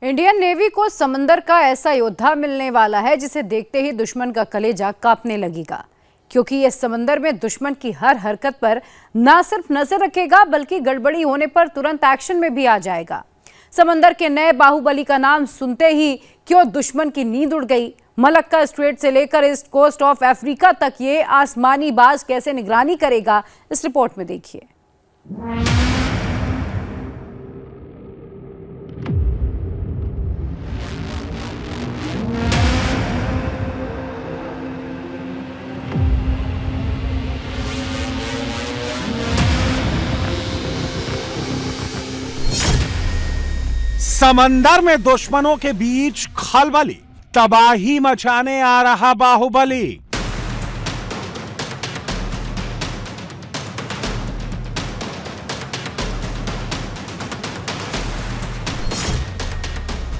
Indian navy को समंदर का ऐसा योद्धा मिलने वाला है जिसे देखते ही दुश्मन का कलेजा कांपने लगेगा, क्योंकि यह समंदर में दुश्मन की हर हरकत पर न सिर्फ नजर रखेगा बल्कि गड़बड़ी होने पर तुरंत एक्शन में भी आ जाएगा। समंदर के नए बाहुबली का नाम सुनते ही क्यों दुश्मन की नींद उड़ गई। मलक्का स्ट्रेट से लेकर ईस्ट कोस्ट ऑफ अफ्रीका तक ये आसमानी बाज कैसे निगरानी करेगा, इस रिपोर्ट में देखिए। समंदर में दुश्मनों के बीच खलबली, तबाही मचाने आ रहा बाहुबली।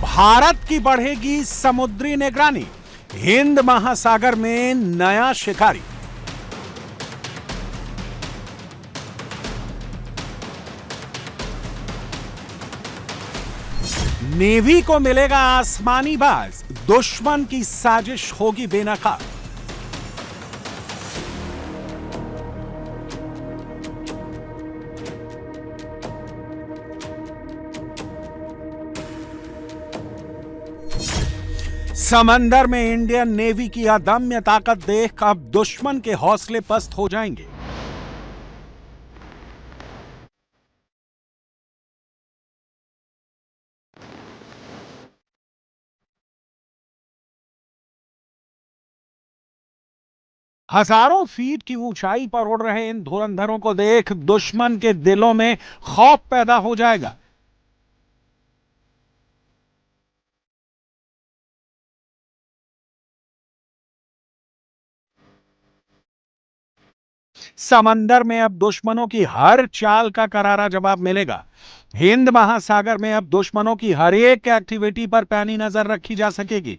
भारत की बढ़ेगी समुद्री निगरानी, हिंद महासागर में नया शिकारी। नेवी को मिलेगा आसमानी बाज, दुश्मन की साजिश होगी बेनकाब। समंदर में इंडियन नेवी की अदम्य ताकत देख अब दुश्मन के हौसले पस्त हो जाएंगे। हजारों फीट की ऊंचाई पर उड़ रहे इन धुरंधरों को देख दुश्मन के दिलों में खौफ पैदा हो जाएगा। समंदर में अब दुश्मनों की हर चाल का करारा जवाब मिलेगा। हिंद महासागर में अब दुश्मनों की हर एक एक्टिविटी पर पैनी नजर रखी जा सकेगी।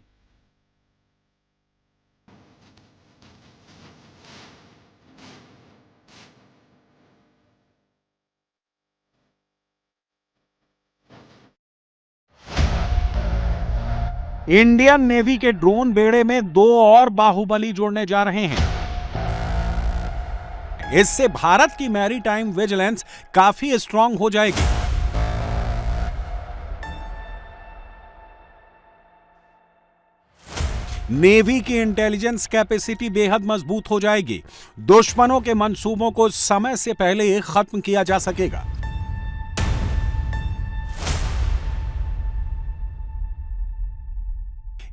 इंडियन नेवी के ड्रोन बेड़े में 2 और बाहुबली जोड़ने जा रहे हैं। इससे भारत की मैरीटाइम विजिलेंस काफी स्ट्रांग हो जाएगी। नेवी की इंटेलिजेंस कैपेसिटी बेहद मजबूत हो जाएगी। दुश्मनों के मंसूबों को समय से पहले खत्म किया जा सकेगा।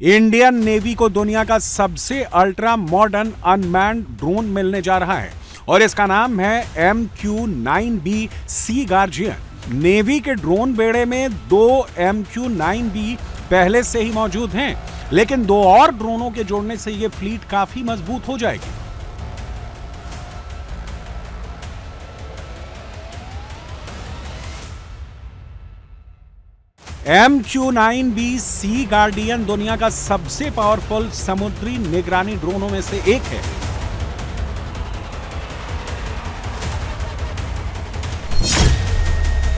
इंडियन नेवी को दुनिया का सबसे अल्ट्रा मॉडर्न अनमैन्ड ड्रोन मिलने जा रहा है और इसका नाम है MQ-9B सी गार्जियन। नेवी के ड्रोन बेड़े में 2 MQ-9B पहले से ही मौजूद हैं, लेकिन 2 और ड्रोनों के जोड़ने से यह फ्लीट काफी मजबूत हो जाएगी। MQ-9B सी गार्डियन दुनिया का सबसे पावरफुल समुद्री निगरानी ड्रोनों में से एक है।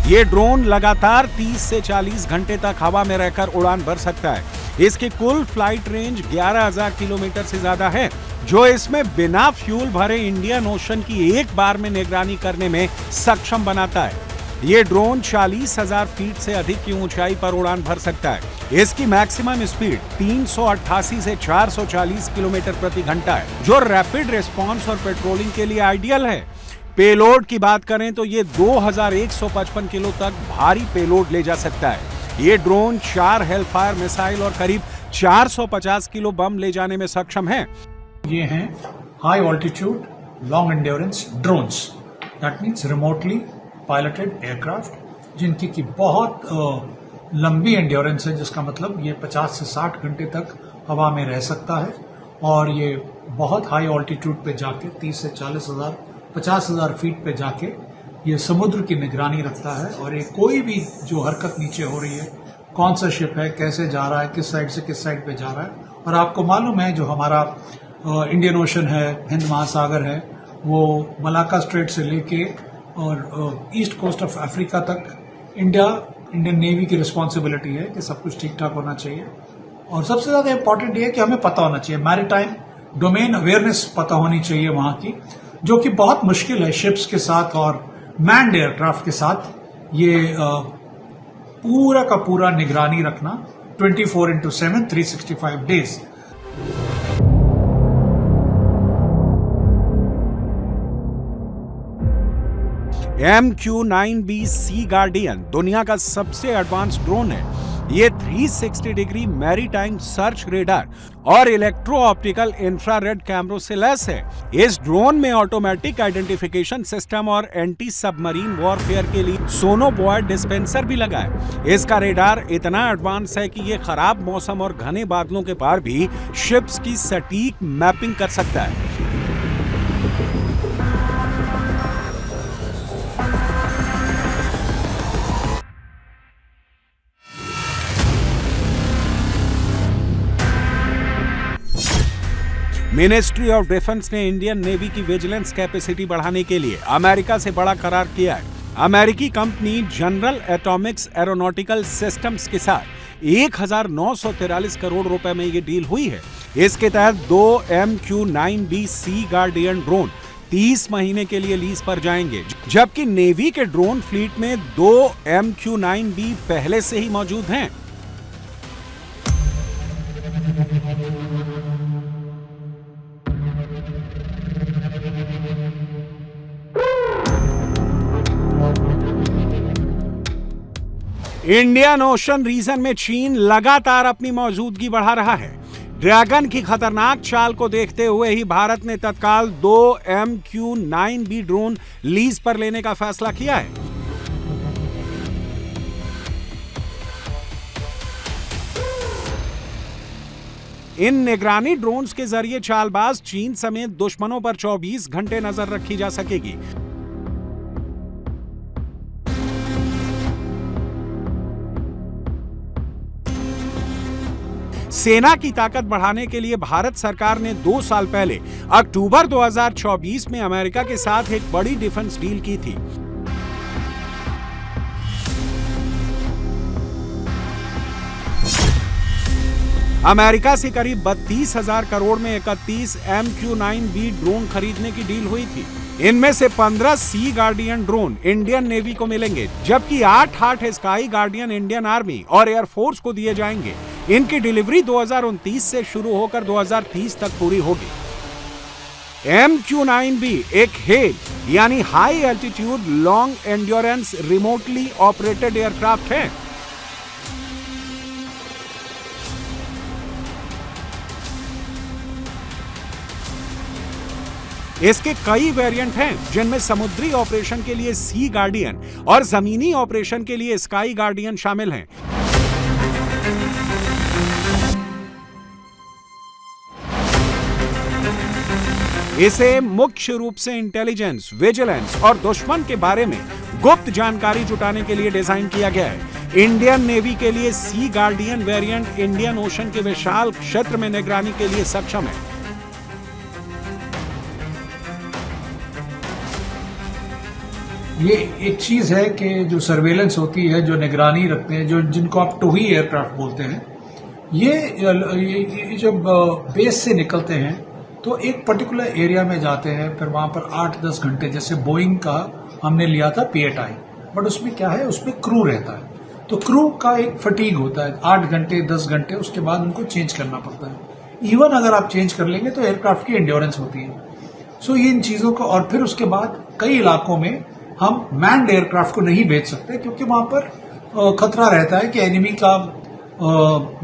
यह ड्रोन लगातार 30 से 40 घंटे तक हवा में रहकर उड़ान भर सकता है। इसकी कुल फ्लाइट रेंज 11,000 किलोमीटर से ज्यादा है, जो इसमें बिना फ्यूल भरे इंडियन ओशन की एक बार में निगरानी करने में सक्षम बनाता है। ये ड्रोन 40,000 फीट से अधिक की ऊंचाई पर उड़ान भर सकता है। इसकी मैक्सिमम स्पीड 388 से 440 किलोमीटर प्रति घंटा है, जो रैपिड रिस्पांस और पेट्रोलिंग के लिए आइडियल है। पेलोड की बात करें तो ये 2155 किलो तक भारी पेलोड ले जा सकता है। ये ड्रोन 4 हेलफायर मिसाइल और करीब 450 किलो बम ले जाने में सक्षम है। ये हैं high altitude long endurance drones, that means remotely piloted aircraft, जिनकी की बहुत लंबी एंड्योरेंस है, जिसका मतलब ये 50 से 60 घंटे तक हवा में रह सकता है और ये बहुत हाई ऑल्टीट्यूड पे जाके 30 से 50,000 फीट पे जाके ये समुद्र की निगरानी रखता है और ये कोई भी जो हरकत नीचे हो रही है, कौन सा शिप है, कैसे जा रहा है, किस साइड से किस साइड पे जा रहा है। और आपको मालूम है जो हमारा इंडियन ओशन है, हिंद महासागर है, वो मलाक्का स्ट्रेट से लेके और ईस्ट कोस्ट ऑफ अफ्रीका तक इंडिया इंडियन नेवी की रिस्पॉन्सिबिलिटी है कि सब कुछ ठीक ठाक होना चाहिए। और सबसे ज़्यादा इंपॉर्टेंट ये है कि हमें पता होना चाहिए, मैरीटाइम डोमेन अवेयरनेस पता होनी चाहिए वहाँ की, जो कि बहुत मुश्किल है शिप्स के साथ और मैन्ड एयरक्राफ्ट के साथ। ये पूरा का पूरा निगरानी रखना 24/7 365 डेज। MQ-9B सी गार्डियन दुनिया का सबसे एडवांस ड्रोन है। ये 360 डिग्री मैरीटाइम सर्च रेडार और इलेक्ट्रो ऑप्टिकल इंफ्रारेड कैमरों से लैस है। इस ड्रोन में ऑटोमेटिक आइडेंटिफिकेशन सिस्टम और एंटी सबमरीन वॉरफेयर के लिए सोनोबॉय डिस्पेंसर भी लगा है। इसका रेडार इतना एडवांस है कि ये खराब मौसम और घने बादलों के पार भी शिप्स की सटीक मैपिंग कर सकता है। मिनिस्ट्री ऑफ डिफेंस ने इंडियन नेवी की विजिलेंस कैपेसिटी बढ़ाने के लिए अमेरिका से बड़ा करार किया है। अमेरिकी company general Atomics aeronautical systems के साथ 1943 करोड़ रुपए में ये डील हुई है। इसके तहत 2 MQ-9B सी गार्डियन ड्रोन 30 महीने के लिए लीज पर जाएंगे, जबकि नेवी के ड्रोन फ्लीट में 2 MQ-9B पहले से ही मौजूद हैं। इंडियन ओशन रीजन में चीन लगातार अपनी मौजूदगी बढ़ा रहा है। ड्रैगन की खतरनाक चाल को देखते हुए ही भारत ने तत्काल 2 MQ-9B ड्रोन लीज पर लेने का फैसला किया है। इन निगरानी ड्रोन्स के जरिए चालबाज चीन समेत दुश्मनों पर 24 घंटे नजर रखी जा सकेगी। सेना की ताकत बढ़ाने के लिए भारत सरकार ने 2 साल पहले अक्टूबर 2024 में अमेरिका के साथ एक बड़ी डिफेंस डील की थी। अमेरिका से करीब 32,000 करोड़ में 31 MQ-9B ड्रोन खरीदने की डील हुई थी। इनमें से 15 सी गार्डियन ड्रोन इंडियन नेवी को मिलेंगे, जबकि 8 स्काई गार्डियन इंडियन आर्मी और एयरफोर्स को दिए जाएंगे। इनकी डिलीवरी 2029 से शुरू होकर 2030 तक पूरी होगी। MQ-9B एक हेल यानी high altitude long endurance remotely operated aircraft है। इसके कई वेरिएंट हैं, जिनमें समुद्री ऑपरेशन के लिए सी गार्डियन और जमीनी ऑपरेशन के लिए स्काई गार्डियन शामिल हैं। इसे मुख्य रूप से इंटेलिजेंस, विजिलेंस और दुश्मन के बारे में गुप्त जानकारी जुटाने के लिए डिजाइन किया गया है। इंडियन नेवी के लिए सी गार्डियन वेरिएंट इंडियन ओशन के विशाल क्षेत्र में निगरानी के लिए सक्षम है। ये एक चीज है कि जो सर्वेलेंस होती है, जो निगरानी रखते हैं, जो जिनको आप टोही एयरक्राफ्ट बोलते हैं, ये जब बेस से निकलते हैं तो एक पर्टिकुलर एरिया में जाते हैं, फिर वहां पर 8-10 घंटे, जैसे बोइंग का हमने लिया था P8I, बट उसमें क्या है, उसमें क्रू रहता है, तो क्रू का एक फटीग होता है 8 घंटे 10 घंटे, उसके बाद उनको चेंज करना पड़ता है। इवन अगर आप चेंज कर लेंगे तो एयरक्राफ्ट की एंड्योरेंस होती है। सो ये इन चीजों को, और फिर उसके बाद कई इलाकों में हम मैन्ड एयरक्राफ्ट को नहीं भेज सकते, क्योंकि वहां पर खतरा रहता है कि एनिमी का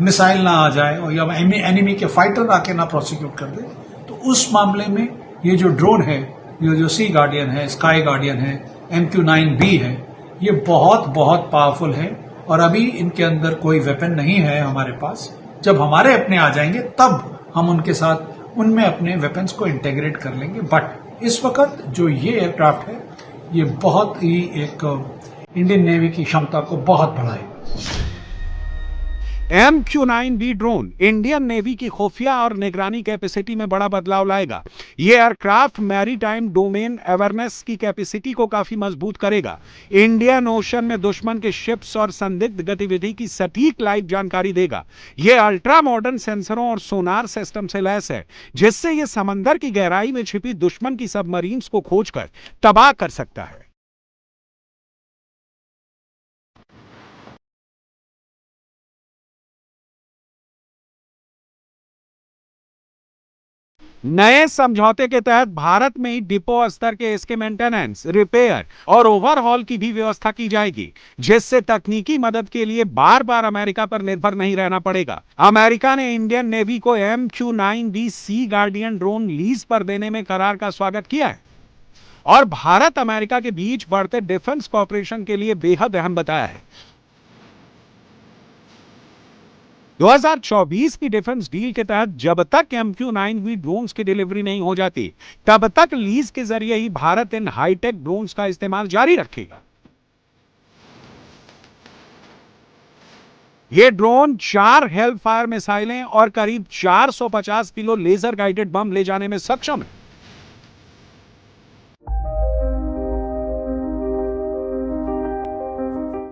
मिसाइल ना आ जाए और या एनिमी के फाइटर आके ना प्रोसिक्यूट कर दे। तो उस मामले में ये जो ड्रोन है, ये जो सी गार्डियन है, स्काई गार्डियन है, MQ-9B है, ये बहुत बहुत पावरफुल है। और अभी इनके अंदर कोई वेपन नहीं है हमारे पास। जब हमारे अपने आ जाएंगे तब हम उनके साथ उनमें अपने वेपन्स को इंटेग्रेट कर लेंगे। बट इस वक्त जो ये एयरक्राफ्ट है, ये बहुत ही एक इंडियन नेवी की क्षमता को बहुत बढ़ाए। MQ-9B ड्रोन इंडियन नेवी की खुफिया और निगरानी कैपेसिटी में बड़ा बदलाव लाएगा। यह एयरक्राफ्ट मैरीटाइम डोमेन अवेयरनेस की कैपेसिटी को काफी मजबूत करेगा। इंडियन ओशन में दुश्मन के शिप्स और संदिग्ध गतिविधि की सटीक लाइव जानकारी देगा। यह अल्ट्रा मॉडर्न सेंसरों और सोनार सिस्टम से लैस है, जिससे यह समंदर की गहराई में छिपी दुश्मन की सबमरीन्स को खोजकर तबाह कर सकता है। नए समझौते के तहत भारत में ही डिपो स्तर के इसके मेंटेनेंस, रिपेयर और ओवरहॉल की भी व्यवस्था की जाएगी, जिससे तकनीकी मदद के लिए बार बार अमेरिका पर निर्भर नहीं रहना पड़ेगा। अमेरिका ने इंडियन नेवी को MQ-9B सी गार्डियन ड्रोन लीज पर देने में करार का स्वागत किया है और भारत अमेरिका के बीच बढ़ते डिफेंस कॉपरेशन के लिए बेहद अहम बताया है। 2024 की डिफेंस डील के तहत जब तक MQ-9B ड्रोन्स की डिलीवरी नहीं हो जाती, तब तक लीज के जरिए ही भारत इन हाईटेक ड्रोन्स का इस्तेमाल जारी रखेगा। ये ड्रोन 4 हेल फायर मिसाइलें और करीब 450 किलो लेजर गाइडेड बम ले जाने में सक्षम है।